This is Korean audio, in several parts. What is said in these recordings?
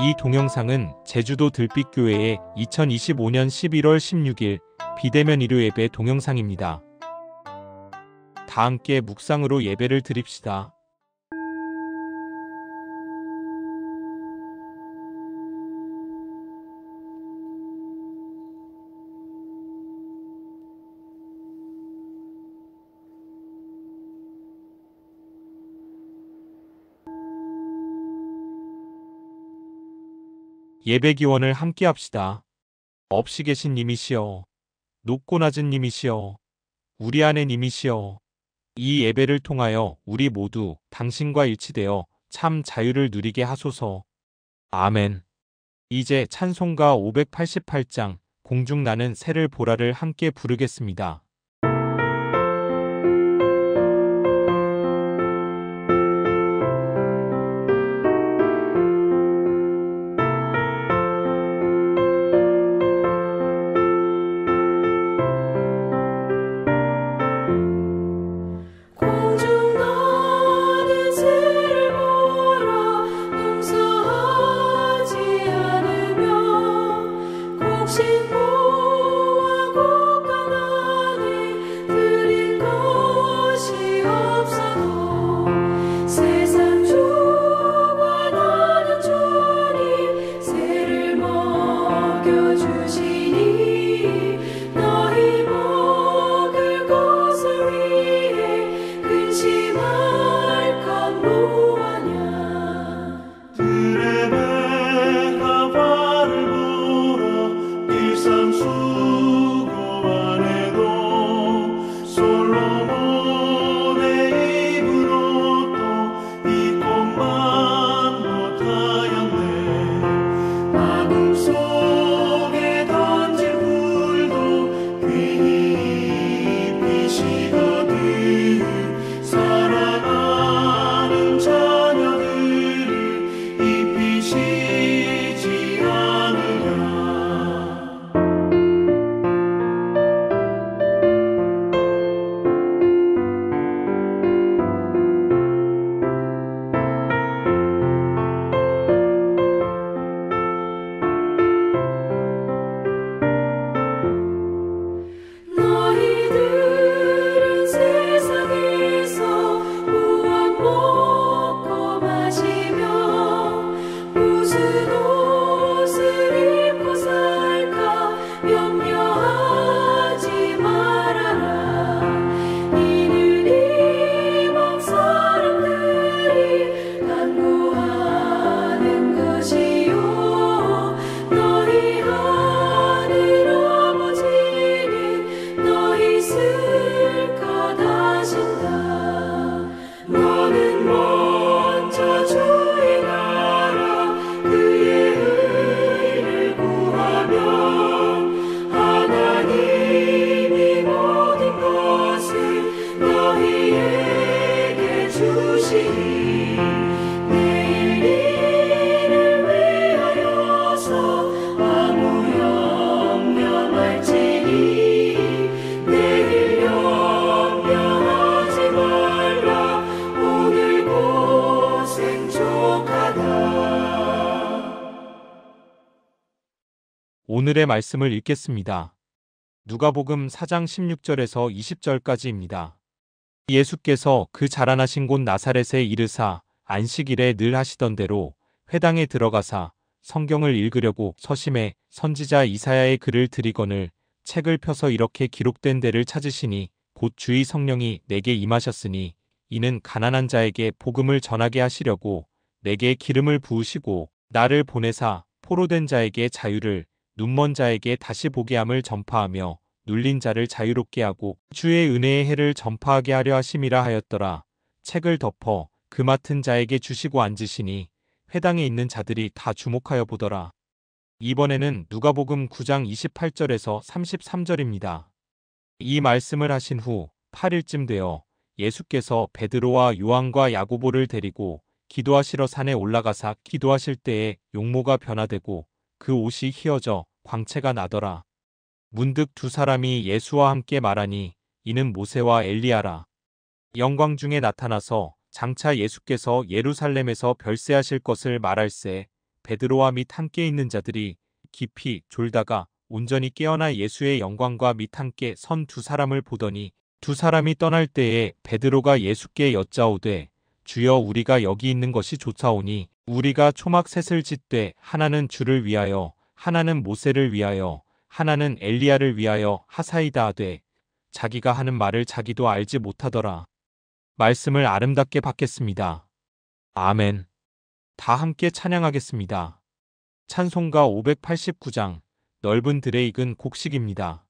이 동영상은 제주도 들빛교회의 2025년 11월 16일 비대면 일요 예배 동영상입니다. 다 함께 묵상으로 예배를 드립시다. 예배 기원을 함께 합시다. 없이 계신 님이시여, 높고 낮은 님이시여, 우리 안에 님이시여, 이 예배를 통하여 우리 모두 당신과 일치되어 참 자유를 누리게 하소서. 아멘. 이제 찬송가 588장 공중 나는 새를 보라를 함께 부르겠습니다. 오늘의 말씀을 읽겠습니다. 누가복음 4장 16절에서 20절까지입니다. 예수께서 그 자라나신 곳 나사렛에 이르사 안식일에 늘 하시던 대로 회당에 들어가사 성경을 읽으려고 서심해 선지자 이사야의 글을 들이거늘 책을 펴서 이렇게 기록된 데를 찾으시니 곧 주의 성령이 내게 임하셨으니 이는 가난한 자에게 복음을 전하게 하시려고 내게 기름을 부으시고 나를 보내사 포로된 자에게 자유를 눈먼 자에게 다시 보게 함을 전파하며 눌린 자를 자유롭게 하고 주의 은혜의 해를 전파하게 하려 하심이라 하였더라. 책을 덮어 그 맡은 자에게 주시고 앉으시니 회당에 있는 자들이 다 주목하여 보더라. 이번에는 누가복음 9장 28절에서 33절입니다. 이 말씀을 하신 후 8일쯤 되어 예수께서 베드로와 요한과 야고보를 데리고 기도하시러 산에 올라가사 기도하실 때에 용모가 변화되고 그 옷이 휘어져 광채가 나더라. 문득 두 사람이 예수와 함께 말하니 이는 모세와 엘리야라. 영광 중에 나타나서 장차 예수께서 예루살렘에서 별세하실 것을 말할세 베드로와 및 함께 있는 자들이 깊이 졸다가 온전히 깨어나 예수의 영광과 및 함께 선 두 사람을 보더니 두 사람이 떠날 때에 베드로가 예수께 여짜오되 주여 우리가 여기 있는 것이 좋사오니 우리가 초막 셋을 짓되 하나는 주를 위하여 하나는 모세를 위하여 하나는 엘리야를 위하여 하사이다 하되 자기가 하는 말을 자기도 알지 못하더라. 말씀을 아름답게 받겠습니다. 아멘. 다 함께 찬양하겠습니다. 찬송가 589장 넓은 들에 익은 곡식입니다.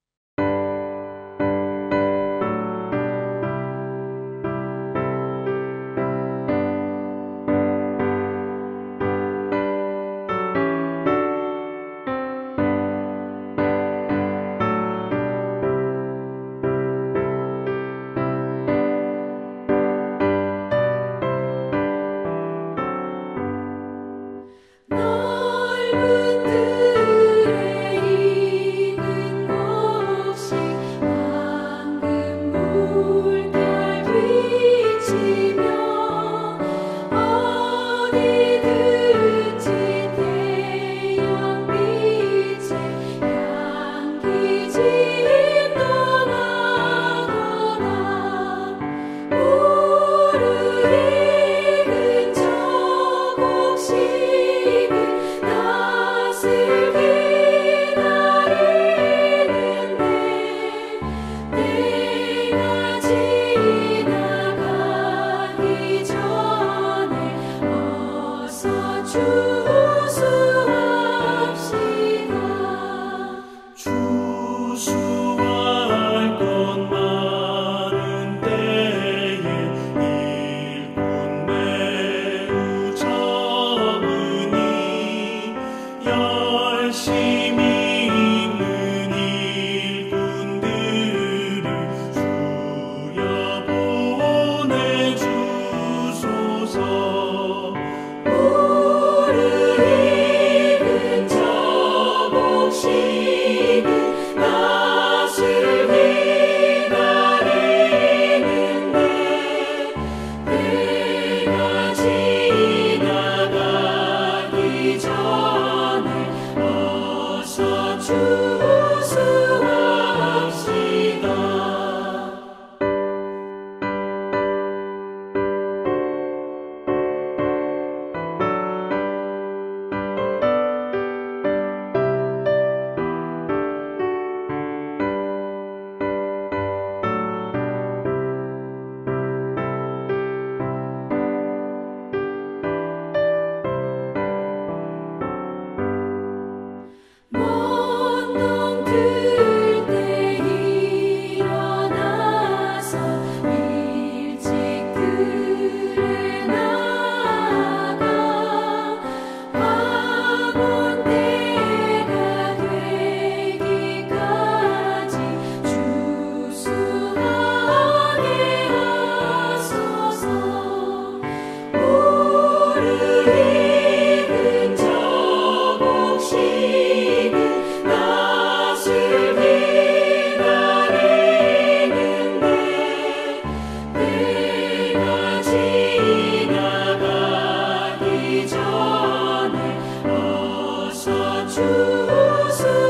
넓은 들에 익은 곡식 황금 물결 비치며 어디든지 태양 빛에 향기 진동하거나 무르 익은 저 곡식은 낯을 기다리는데 때가 지나가기 전에 어서 주수합시다. 추수할 것 많은 때에 일꾼 매우 적으니 열심히 있는 일꾼들을 주여 보내주소서. 무르 익은 저 곡식은 낯을 기다리는데 때가 지나가기 전에 어서 추수합시다. 먼 동들 때 일어나서 일찍 들에 나가 학원 때가 되기까지 주수하게 하소서. 무르 익은 저 곡식은 낯을 기다리는데 때가 지나가기 전에 어서 추수합시다.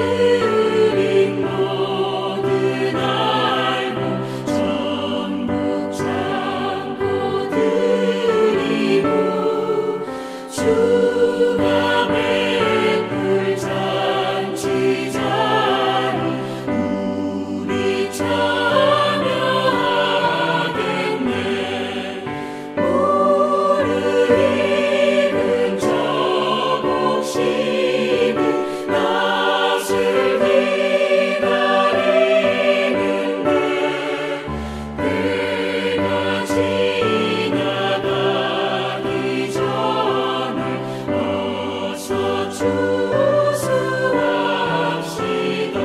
거둬들인 모든 알고 전국 창고 드리고 주가 베풀 잔치 자리 우리 참여하겠네. 무르 익은 저 곡식은 낯을 기다리는데 때가 지나가기 전에 어서 추수합시다.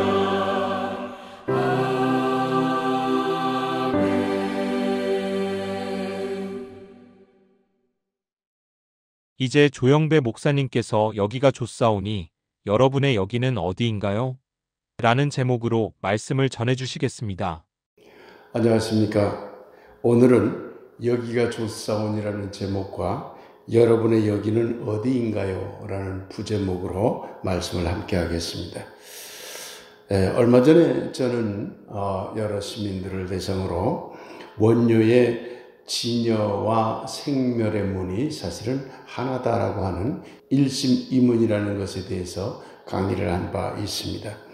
아멘. 이제 조영배 목사님께서 여기가 좋사오니 여러분의 여기는 어디인가요? 라는 제목으로 말씀을 전해주시겠습니다. 안녕하십니까. 오늘은 여기가 좋사온이라는 제목과 여러분의 여기는 어디인가요? 라는 부제목으로 말씀을 함께 하겠습니다. 얼마 전에 저는 여러 시민들을 대상으로 원효의 진여와 생멸의 문이 사실은 하나다라고 하는 일심이문이라는 것에 대해서 강의를 한 바 있습니다.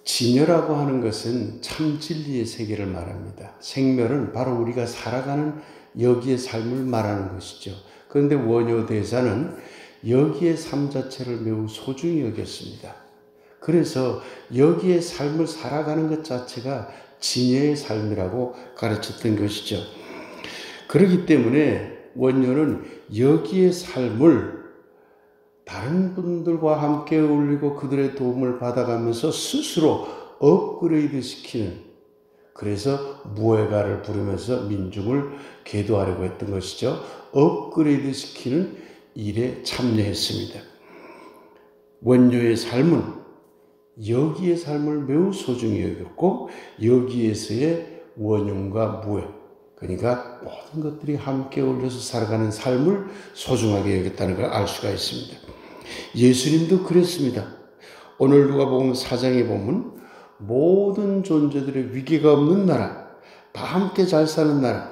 진여라고 하는 것은 참 진리의 세계를 말합니다. 생멸은 바로 우리가 살아가는 여기의 삶을 말하는 것이죠. 그런데 원효 대사는 여기의 삶 자체를 매우 소중히 여겼습니다. 그래서 여기의 삶을 살아가는 것 자체가 진여의 삶이라고 가르쳤던 것이죠. 그렇기 때문에 원효는 여기의 삶을 다른 분들과 함께 어울리고 그들의 도움을 받아가면서 스스로 업그레이드 시키는, 그래서 무예가를 부르면서 민중을 계도하려고 했던 것이죠. 업그레이드 시키는 일에 참여했습니다. 원효의 삶은 여기의 삶을 매우 소중히 여겼고 여기에서의 원흉과 무예, 그러니까 모든 것들이 함께 어울려서 살아가는 삶을 소중하게 여겼다는 걸 알 수가 있습니다. 예수님도 그랬습니다. 오늘 누가복음 4장에 보면 모든 존재들의 위계가 없는 나라, 다 함께 잘 사는 나라,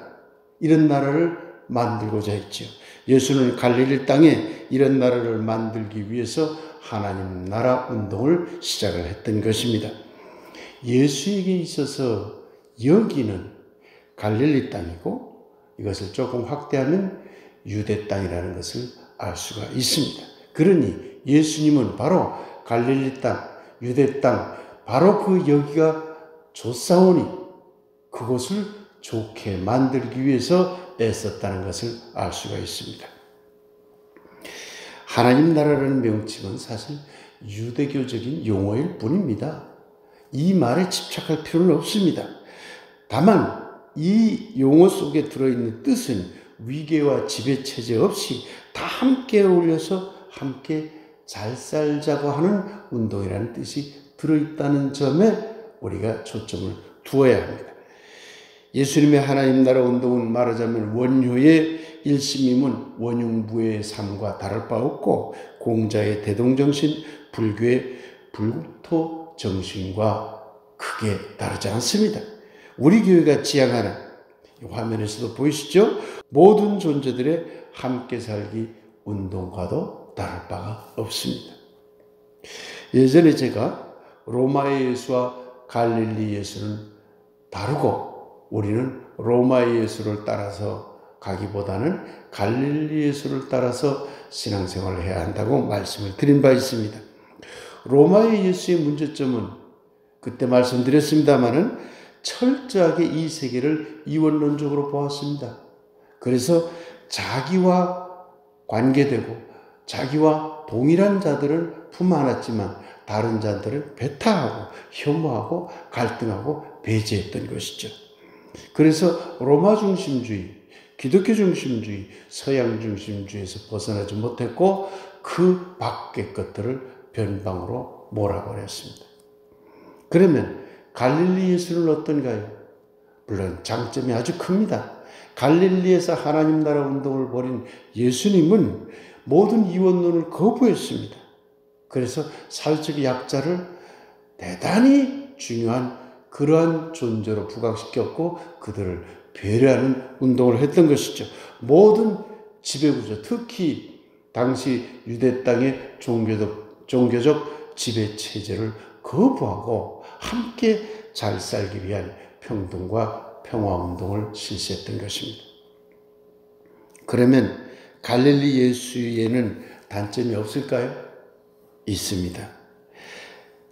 이런 나라를 만들고자 했지요. 예수는 갈릴리 땅에 이런 나라를 만들기 위해서 하나님 나라 운동을 시작을 했던 것입니다. 예수에게 있어서 여기는 갈릴리 땅이고 이것을 조금 확대하면 유대 땅이라는 것을 알 수가 있습니다. 그러니 예수님은 바로 갈릴리 땅, 유대 땅, 바로 그 여기가 좋사오니 그곳을 좋게 만들기 위해서 애썼다는 것을 알 수가 있습니다. 하나님 나라라는 명칭은 사실 유대교적인 용어일 뿐입니다. 이 말에 집착할 필요는 없습니다. 다만 이 용어 속에 들어있는 뜻은 위계와 지배체제 없이 다 함께 어울려서 함께 잘 살자고 하는 운동이라는 뜻이 들어있다는 점에 우리가 초점을 두어야 합니다. 예수님의 하나님 나라 운동은 말하자면 원효의 일심임은 원흉부의 삶과 다를 바 없고 공자의 대동정신, 불교의 불국토 정신과 크게 다르지 않습니다. 우리 교회가 지향하는, 화면에서도 보이시죠? 모든 존재들의 함께 살기 운동과도 다를 바가 없습니다. 예전에 제가 로마의 예수와 갈릴리 예수는 다르고 우리는 로마의 예수를 따라서 가기보다는 갈릴리 예수를 따라서 신앙생활을 해야 한다고 말씀을 드린 바 있습니다. 로마의 예수의 문제점은 그때 말씀드렸습니다마는 철저하게 이 세계를 이원론적으로 보았습니다. 그래서 자기와 관계되고 자기와 동일한 자들은 품안았지만 다른 자들을 배타하고 혐오하고 갈등하고 배제했던 것이죠. 그래서 로마 중심주의, 기독교 중심주의, 서양 중심주의에서 벗어나지 못했고 그 밖의 것들을 변방으로 몰아버렸습니다. 그러면 갈릴리 예수는 어떤가요? 물론 장점이 아주 큽니다. 갈릴리에서 하나님 나라 운동을 벌인 예수님은 모든 이원론을 거부했습니다. 그래서 사회적 약자를 대단히 중요한 그러한 존재로 부각시켰고 그들을 배려하는 운동을 했던 것이죠. 모든 지배구조, 특히 당시 유대 땅의 종교적 지배체제를 거부하고 함께 잘 살기 위한 평등과 평화운동을 실시했던 것입니다. 그러면 갈릴리 예수에는 단점이 없을까요? 있습니다.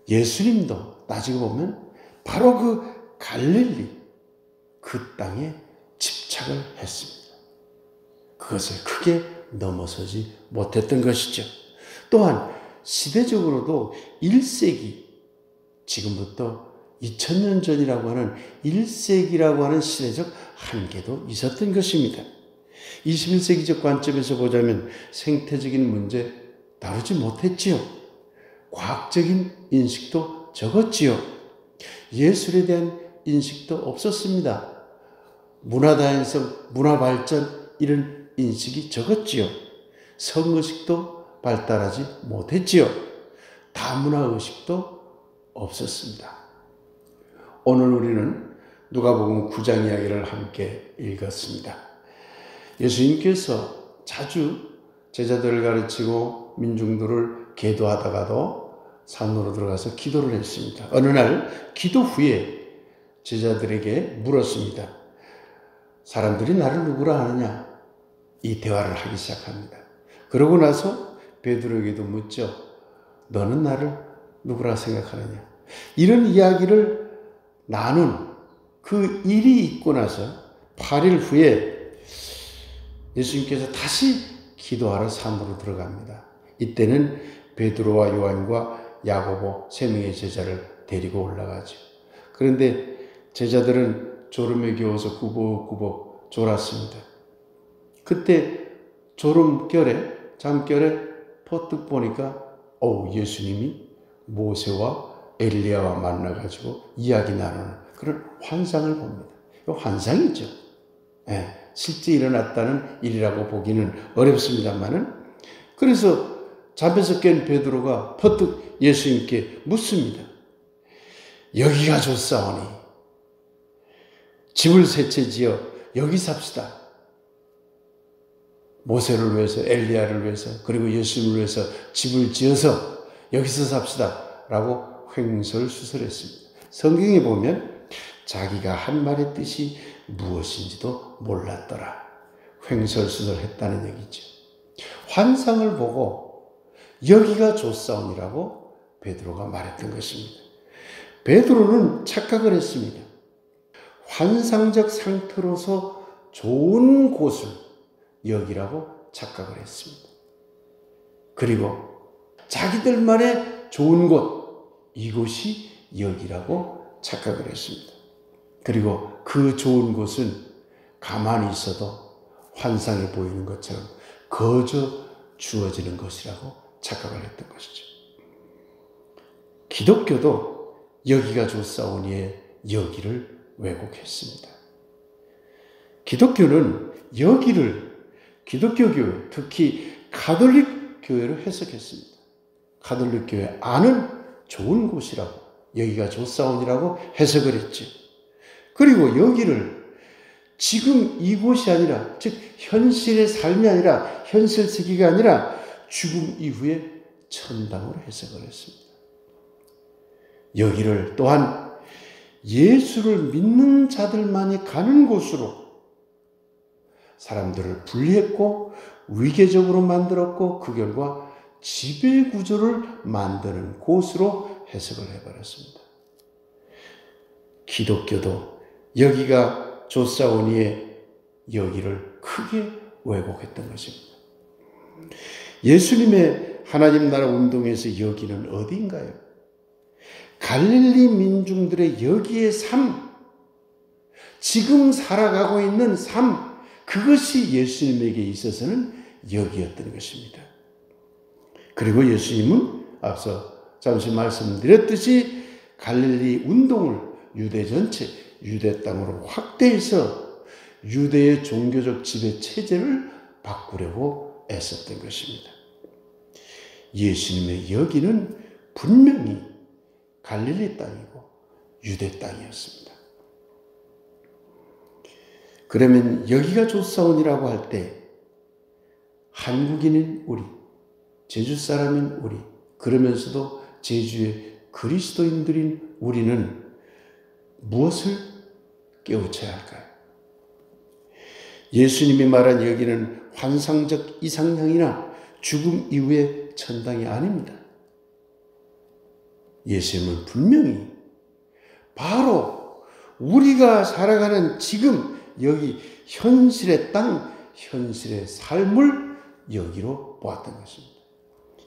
예수님도 따지고 보면 바로 그 갈릴리, 그 땅에 집착을 했습니다. 그것을 크게 넘어서지 못했던 것이죠. 또한 시대적으로도 1세기, 지금부터 2000년 전이라고 하는 1세기라고 하는 시대적 한계도 있었던 것입니다. 21세기적 관점에서 보자면 생태적인 문제 다루지 못했지요. 과학적인 인식도 적었지요. 예술에 대한 인식도 없었습니다. 문화다양성, 문화발전 이런 인식이 적었지요. 성의식도 발달하지 못했지요. 다문화의식도 없었습니다. 오늘 우리는 누가복음 9장 이야기를 함께 읽었습니다. 예수님께서 자주 제자들을 가르치고 민중들을 계도하다가도 산으로 들어가서 기도를 했습니다. 어느 날 기도 후에 제자들에게 물었습니다. 사람들이 나를 누구라 하느냐? 이 대화를 하기 시작합니다. 그러고 나서 베드로에게도 묻죠. 너는 나를 누구라 생각하느냐? 이런 이야기를 나눈 그 일이 있고 나서 8일 후에 예수님께서 다시 기도하러 산으로 들어갑니다. 이때는 베드로와 요한과 야고보 3명의 제자를 데리고 올라가죠. 그런데 제자들은 졸음에 겨워서 구벅구벅 졸았습니다. 그때 잠결에 퍼뜩 보니까 예수님이 모세와 엘리야와 만나가지고 이야기 나누는 그런 환상을 봅니다. 이거 환상이죠. 실제 일어났다는 일이라고 보기는 어렵습니다만은, 그래서 잠에서 깬 베드로가 퍼뜩 예수님께 묻습니다. 여기가 좋사오니 집을 세 채 지어 여기 삽시다. 모세를 위해서, 엘리야를 위해서, 그리고 예수님을 위해서 집을 지어서 여기서 삽시다 라고 횡설수설했습니다. 성경에 보면 자기가 한 말의 뜻이 무엇인지도 몰랐더라. 횡설수설했다는 얘기죠. 환상을 보고 여기가 좋사오니라고 베드로가 말했던 것입니다. 베드로는 착각을 했습니다. 환상적 상태로서 좋은 곳을 여기라고 착각을 했습니다. 그리고 자기들만의 좋은 곳, 이곳이 여기라고 착각을 했습니다. 그리고 그 좋은 곳은 가만히 있어도 환상에 보이는 것처럼 거저 주어지는 것이라고 착각을 했던 것이죠. 기독교도 여기가 좋사오니의 여기를 왜곡했습니다. 기독교는 여기를 기독교 교회, 특히 가톨릭 교회로 해석했습니다. 가톨릭 교회 안은 좋은 곳이라고, 여기가 좋사오니라고 해석을 했죠. 그리고 여기를 지금 이곳이 아니라, 즉 현실의 삶이 아니라, 현실 세계가 아니라 죽음 이후의 천당으로 해석을 했습니다. 여기를 또한 예수를 믿는 자들만이 가는 곳으로 사람들을 분리했고 위계적으로 만들었고, 그 결과 지배 구조를 만드는 곳으로 해석을 해버렸습니다. 기독교도 여기가 좋사오니의 여기를 크게 왜곡했던 것입니다. 예수님의 하나님 나라 운동에서 여기는 어디인가요? 갈릴리 민중들의 여기의 삶, 지금 살아가고 있는 삶, 그것이 예수님에게 있어서는 여기였던 것입니다. 그리고 예수님은 앞서 잠시 말씀드렸듯이 갈릴리 운동을 유대 전체, 유대 땅으로 확대해서 유대의 종교적 지배 체제를 바꾸려고 애썼던 것입니다. 예수님의 여기는 분명히 갈릴리 땅이고 유대 땅이었습니다. 그러면 여기가 좋사오니라고 할 때 한국인인 우리, 제주 사람인 우리, 그러면서도 제주의 그리스도인들인 우리는 무엇을 깨우쳐야 할까요? 예수님이 말한 여기는 환상적 이상향이나 죽음 이후의 천당이 아닙니다. 예수님은 분명히 바로 우리가 살아가는 지금 여기 현실의 땅, 현실의 삶을 여기로 보았던 것입니다.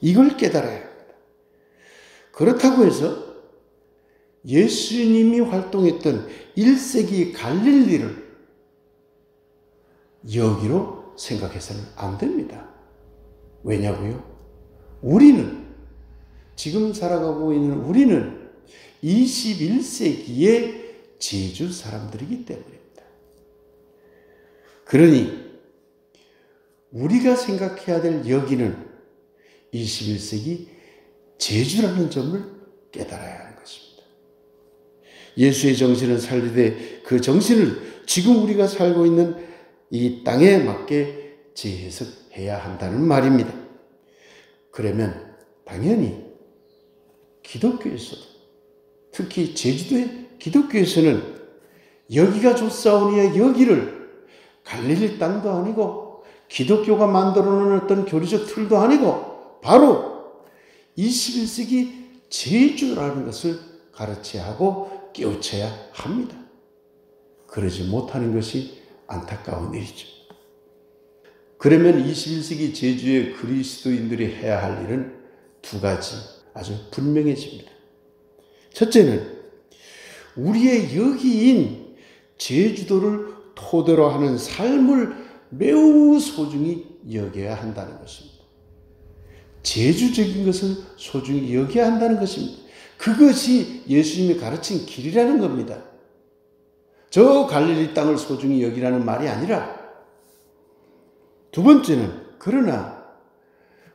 이걸 깨달아야 합니다. 그렇다고 해서 예수님이 활동했던 1세기 갈릴리를 여기로 생각해서는 안 됩니다. 왜냐고요? 우리는, 지금 살아가고 있는 우리는 21세기의 제주 사람들이기 때문입니다. 그러니 우리가 생각해야 될 여기는 21세기 제주라는 점을 깨달아야 하는 것입니다. 예수의 정신을 살리되 그 정신을 지금 우리가 살고 있는 이 땅에 맞게 재해석해야 한다는 말입니다. 그러면 당연히 기독교에서도, 특히 제주도의 기독교에서는 여기가 좋사오니의 여기를 갈릴리 땅도 아니고 기독교가 만들어 놓은 어떤 교리적 틀도 아니고 바로 21세기 제주라는 것을 가르쳐야 하고 깨우쳐야 합니다. 그러지 못하는 것이 안타까운 일이죠. 그러면 21세기 제주의 그리스도인들이 해야 할 일은 두 가지 아주 분명해집니다. 첫째는 우리의 여기인 제주도를 토대로 하는 삶을 매우 소중히 여겨야 한다는 것입니다. 제주적인 것을 소중히 여겨야 한다는 것입니다. 그것이 예수님이 가르친 길이라는 겁니다. 저 갈릴리 땅을 소중히 여기라는 말이 아니라, 두 번째는 그러나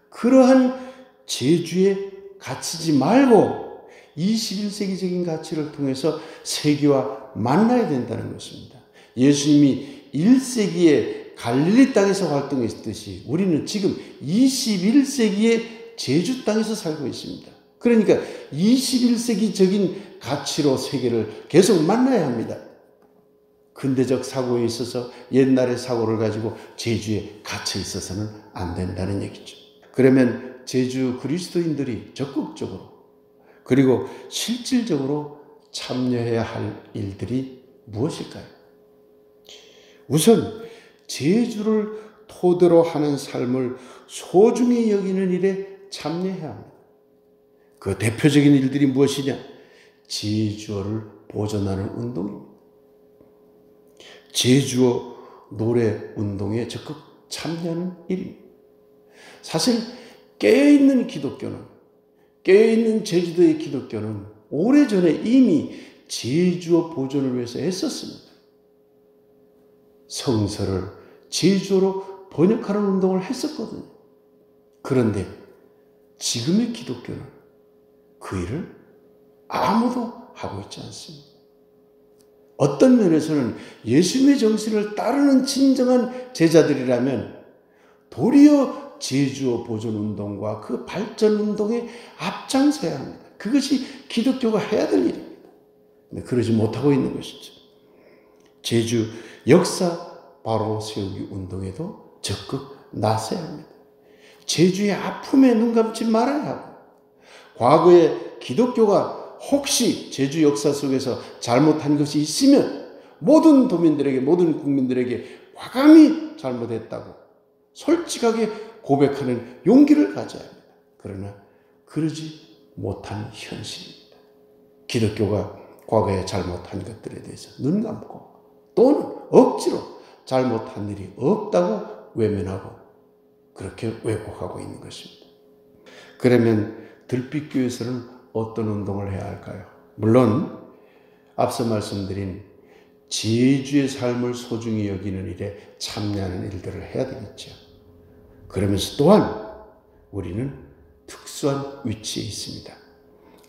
그러한 제주에 갇히지 말고 21세기적인 가치를 통해서 세계와 만나야 된다는 것입니다. 예수님이 1세기에 갈릴리 땅에서 활동했듯이 우리는 지금 21세기의 제주 땅에서 살고 있습니다. 그러니까 21세기적인 가치로 세계를 계속 만나야 합니다. 근대적 사고에 있어서 옛날의 사고를 가지고 제주에 갇혀 있어서는 안 된다는 얘기죠. 그러면 제주 그리스도인들이 적극적으로 그리고 실질적으로 참여해야 할 일들이 무엇일까요? 우선 제주를 토대로 하는 삶을 소중히 여기는 일에 참여해야 합니다. 그 대표적인 일들이 무엇이냐? 제주어를 보존하는 운동입니다. 제주어 노래 운동에 적극 참여하는 일입니다. 사실 깨어있는 기독교는, 깨어있는 제주도의 기독교는 오래전에 이미 제주어 보존을 위해서 애썼습니다. 성서를 제주어로 번역하는 운동을 했었거든요. 그런데 지금의 기독교는 그 일을 아무도 하고 있지 않습니다. 어떤 면에서는 예수님의 정신을 따르는 진정한 제자들이라면 도리어 제주어 보존 운동과 그 발전 운동에 앞장서야 합니다. 그것이 기독교가 해야 될 일입니다. 근데 그러지 못하고 있는 것이죠. 제주 역사 바로 세우기 운동에도 적극 나서야 합니다. 제주의 아픔에 눈 감지 말아야 하고, 과거에 기독교가 혹시 제주 역사 속에서 잘못한 것이 있으면 모든 도민들에게, 모든 국민들에게 과감히 잘못했다고 솔직하게 고백하는 용기를 가져야 합니다. 그러나 그러지 못한 현실입니다. 기독교가 과거에 잘못한 것들에 대해서 눈 감고 또는 억지로 잘못한 일이 없다고 외면하고 그렇게 왜곡하고 있는 것입니다. 그러면 들빛교회에서는 어떤 운동을 해야 할까요? 물론 앞서 말씀드린 제주의 삶을 소중히 여기는 일에 참여하는 일들을 해야 되겠죠. 그러면서 또한 우리는 특수한 위치에 있습니다.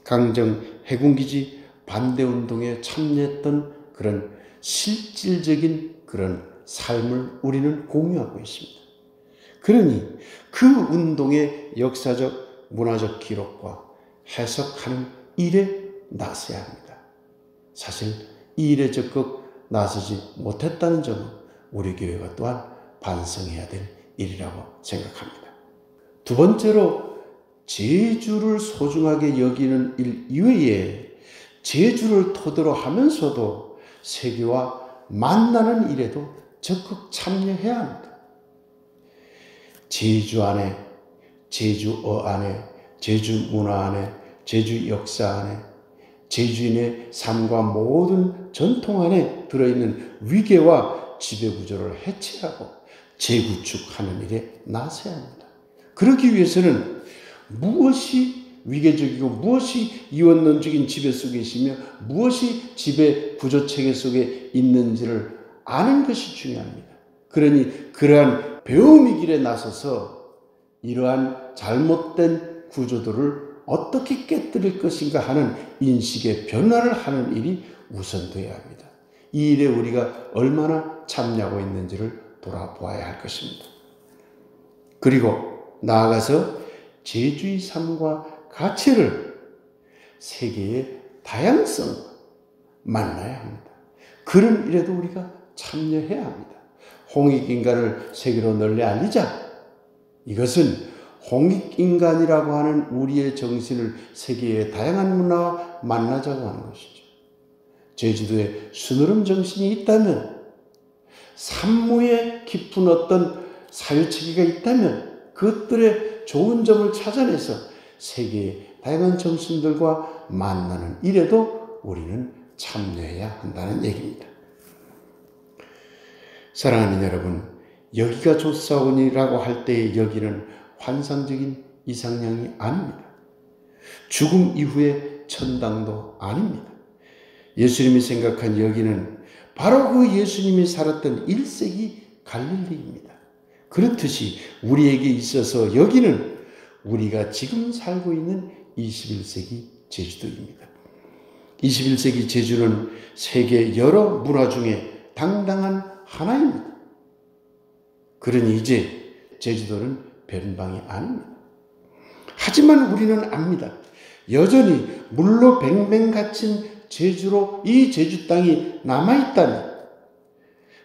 강정 해군기지 반대운동에 참여했던 그런 실질적인 그런 삶을 우리는 공유하고 있습니다. 그러니 그 운동의 역사적, 문화적 기록과 해석하는 일에 나서야 합니다. 사실 이 일에 적극 나서지 못했다는 점은 우리 교회가 또한 반성해야 될 일이라고 생각합니다. 두 번째로 제주를 소중하게 여기는 일 이외에 제주를 토대로 하면서도 세계와 만나는 일에도 적극 참여해야 합니다. 제주 안에, 제주어 안에, 제주 문화 안에, 제주 역사 안에, 제주인의 삶과 모든 전통 안에 들어있는 위계와 지배구조를 해체하고 재구축하는 일에 나서야 합니다. 그러기 위해서는 무엇이 위계적이고 무엇이 이원론적인 지배 속에 있으며 무엇이 지배 구조체계 속에 있는지를 아는 것이 중요합니다. 그러니 그러한 배움의 길에 나서서 이러한 잘못된 구조들을 어떻게 깨뜨릴 것인가 하는 인식의 변화를 하는 일이 우선되어야 합니다. 이 일에 우리가 얼마나 참여하고 있는지를 돌아보아야 할 것입니다. 그리고 나아가서 제주의 삶과 가치를 세계의 다양성과 만나야 합니다. 그런 일에도 우리가 참여해야 합니다. 홍익인간을 세계로 널리 알리자. 이것은 홍익인간이라고 하는 우리의 정신을 세계의 다양한 문화와 만나자고 하는 것이죠. 제주도에 순으름 정신이 있다면, 산모의 깊은 어떤 사유체계가 있다면 그것들의 좋은 점을 찾아내서 세계의 다양한 정신들과 만나는 일에도 우리는 참여해야 한다는 얘기입니다. 사랑하는 여러분, 여기가 좋사오니라고 할 때의 여기는 환상적인 이상향이 아닙니다. 죽음 이후의 천당도 아닙니다. 예수님이 생각한 여기는 바로 그 예수님이 살았던 1세기 갈릴리입니다. 그렇듯이 우리에게 있어서 여기는 우리가 지금 살고 있는 21세기 제주도입니다. 21세기 제주는 세계 여러 문화 중에 당당한 하나입니다. 그러니 이제 제주도는 변방이 아닙니다. 하지만 우리는 압니다. 여전히 물로 뱅뱅 갇힌 제주로 이 제주 땅이 남아있다면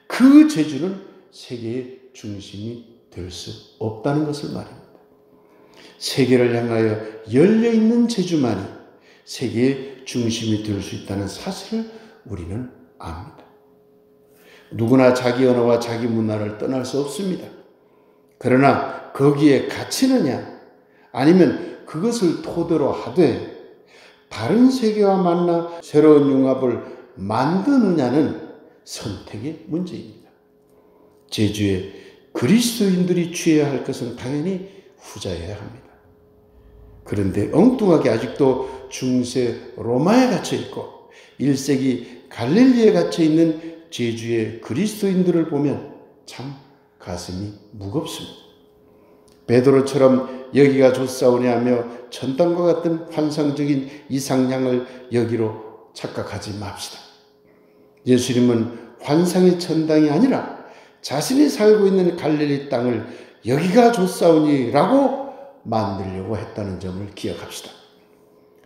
그 제주는 세계의 중심이 될 수 없다는 것을 말입니다. 세계를 향하여 열려있는 제주만이 세계의 중심이 될 수 있다는 사실을 우리는 압니다. 누구나 자기 언어와 자기 문화를 떠날 수 없습니다. 그러나 거기에 갇히느냐 아니면 그것을 토대로 하되 다른 세계와 만나 새로운 융합을 만드느냐는 선택의 문제입니다. 제주에 그리스도인들이 취해야 할 것은 당연히 후자여야 합니다. 그런데 엉뚱하게 아직도 중세 로마에 갇혀 있고 1세기 갈릴리에 갇혀 있는 제주의 그리스도인들을 보면 참 가슴이 무겁습니다. 베드로처럼 여기가 좋사오니 하며 천당과 같은 환상적인 이상향을 여기로 착각하지 맙시다. 예수님은 환상의 천당이 아니라 자신이 살고 있는 갈릴리 땅을 여기가 좋사오니라고 만들려고 했다는 점을 기억합시다.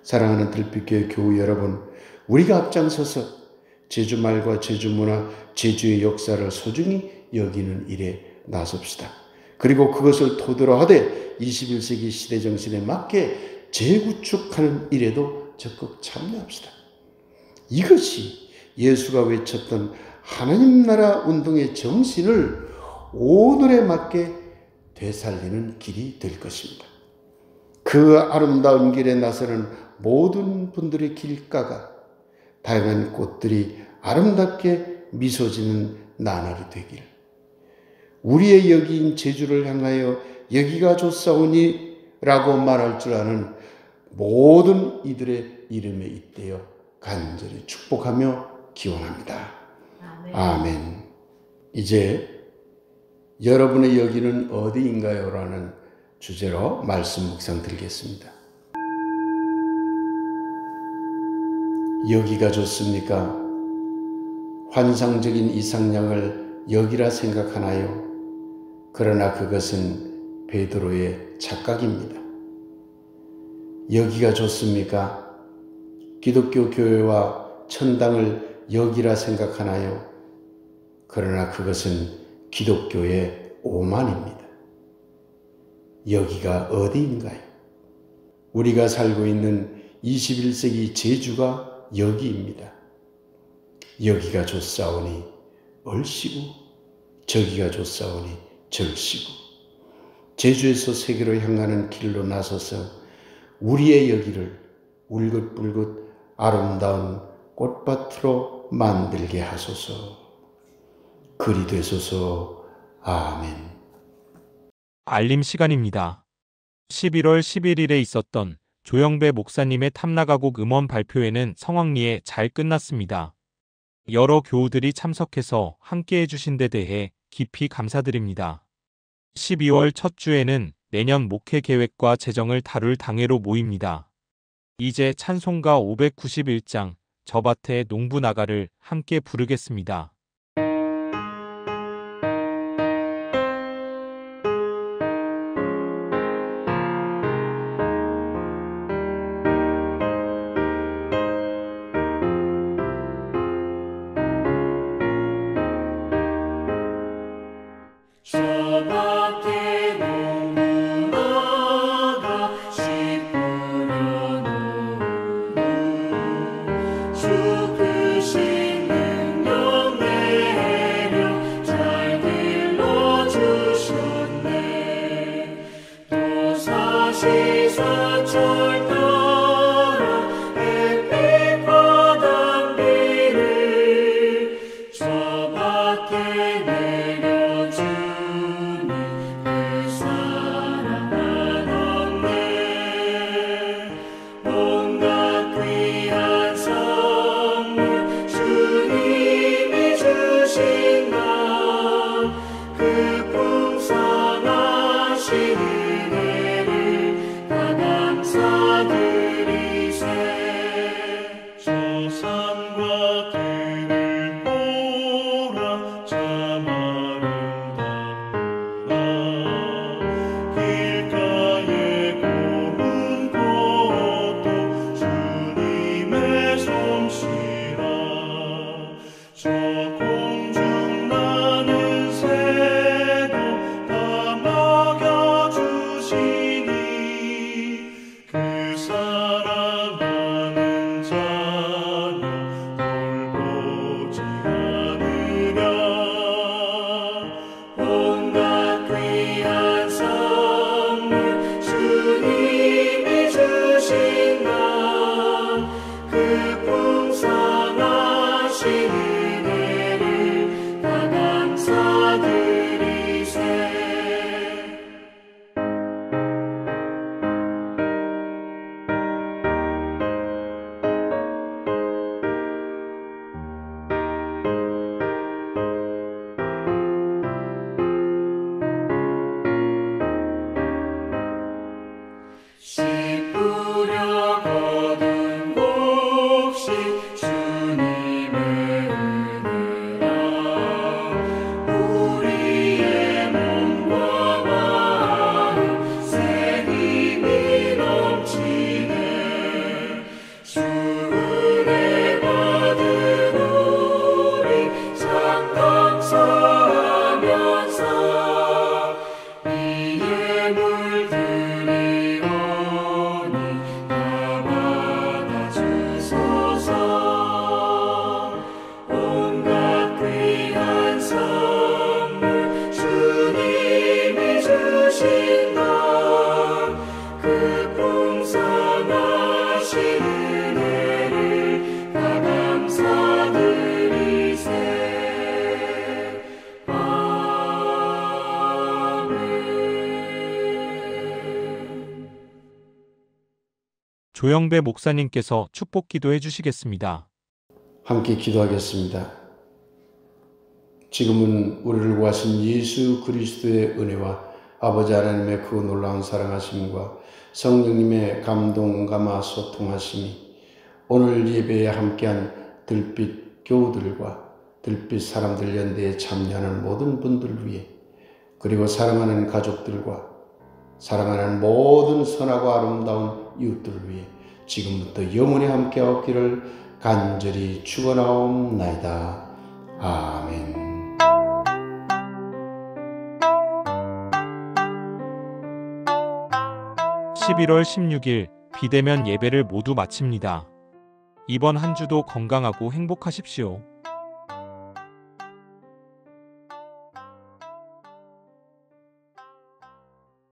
사랑하는 들빛교회 교우 여러분, 우리가 앞장서서 제주말과 제주문화, 제주의 역사를 소중히 여기는 일에 나섭시다. 그리고 그것을 토대로 하되 21세기 시대 정신에 맞게 재구축하는 일에도 적극 참여합시다. 이것이 예수가 외쳤던 하나님 나라 운동의 정신을 오늘에 맞게 되살리는 길이 될 것입니다. 그 아름다운 길에 나서는 모든 분들의 길가가 다양한 꽃들이 아름답게 미소 짓는 나날이 되길, 우리의 여기인 제주를 향하여 여기가 좋사오니 라고 말할 줄 아는 모든 이들의 이름에 잇대어 간절히 축복하며 기원합니다. 아멘. 이제 여러분의 여기는 어디인가요? 라는 주제로 말씀 묵상 드리겠습니다. 여기가 좋습니까? 환상적인 이상향을 여기라 생각하나요? 그러나 그것은 베드로의 착각입니다. 여기가 좋습니까? 기독교 교회와 천당을 여기라 생각하나요? 그러나 그것은 기독교의 오만입니다. 여기가 어디인가요? 우리가 살고 있는 21세기 제주가 여기입니다. 여기가 좋사오니 얼씨구, 저기가 좋사오니 절씨구. 제주에서 세계로 향하는 길로 나서서 우리의 여기를 울긋불긋 아름다운 꽃밭으로 만들게 하소서. 그리 되소서. 아멘. 알림 시간입니다. 11월 11일에 있었던 조영배 목사님의 탐나가곡 음원 발표회는 성황리에 잘 끝났습니다. 여러 교우들이 참석해서 함께 해주신 데 대해 깊이 감사드립니다. 12월 첫 주에는 내년 목회 계획과 재정을 다룰 당회로 모입니다. 이제 찬송가 591장 저 밭에 농부 나가를 함께 부르겠습니다. 저 밭에 농부 나가 씨 뿌려놓으니 주 크신 능력 내려 잘 길러주셨네. 또 사시사철 따라 햇빛과 단비를 저 밭에 내려주니 그 사랑은 없네. 온갖 귀한 선물 주님이 주신 나그 풍성하신 은혜를 다 감사드리세. 저 산과 들을 보라 참 아름답구나. 길가에 고운 꽃도 주님의 솜씨라. 저 공중 나는 새도 다 먹여주시니 그 사랑하는 자녀 돌보지 않으랴. 온갖 귀한 선물 주님이 주신 나그 풍성하신 은혜를 다 감사드리세. 씨 뿌려 거둔 곡식 주님의 은혜라. 우리의 몸과 마음 새 힘이 넘치네. 주 은혜 받은 우리 참 감사하면서 이 예물 드리오니 다 받아주소서. 온갖 귀한 선물 주님이 주신 나그 풍성하신 은혜를 다 감사드리세. 아멘. 조영배 목사님께서 축복 기도해 주시겠습니다. 함께 기도하겠습니다. 지금은 우리를 구하신 예수 그리스도의 은혜와 아버지 하나님의 그 놀라운 사랑하심과 성령님의 감동 감화 소통하심이 오늘 예배에 함께한 들빛 교우들과 들빛 사람들 연대에 참여하는 모든 분들을 위해, 그리고 사랑하는 가족들과 사랑하는 모든 선하고 아름다운 이웃들을 위해 지금부터 영원히 함께하기를 간절히 축원하옵나이다. 아멘. 11월 16일 비대면 예배를 모두 마칩니다. 이번 한 주도 건강하고 행복하십시오.